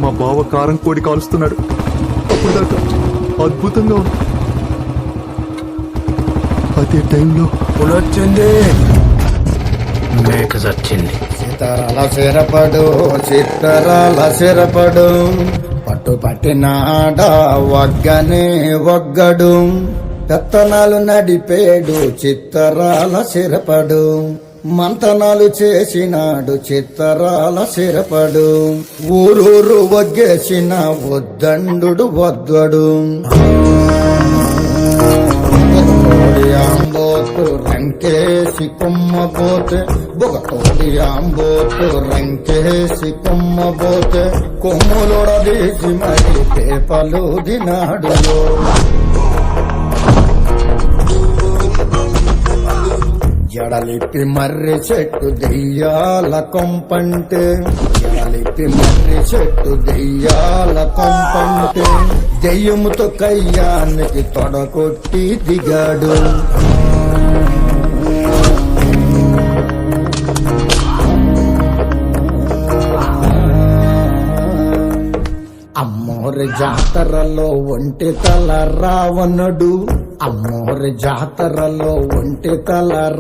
మా బావ కారం కోడి కాలుస్తున్నాడు. అప్పుడు దాకా అద్భుతంగా ఉంది. అదే టైంలో పులొచ్చింది, మేక చచ్చింది. సీతారాల సిరపడు, చిత్తరాల సిరపడు, పట్టు పట్టినాడ వగ్గనే వగ్గడు, పెత్తనాలు నడిపేడు చిత్తరాల సిరపడు, మంతనాలు చేసినాడు చిత్తరాల సిరపడు, ఊరూరు వగ్గేసిన వద్దండు వద్దడు. ఆంబోతు రంకేసి కొమ్మబోతే, బొగతోడి ఆంబోతు రంకేసి కొమ్మబోతే, కొమ్ములొడదీసి మరి పేపలు దినాడు. జడలిప్పి మర్రి చెట్టు దెయ్యాల కొంపంటే, జడలిప్పి మర్రి చెట్టు దెయ్యాల కొంపంటే, దెయ్యముతో కయ్యానికి తొడకొట్టి దిగాడు. అమ్మోరి జాతరలో ఒంటి తల రావణుడు, అమ్మోరి జాతరలో ఒంటి తల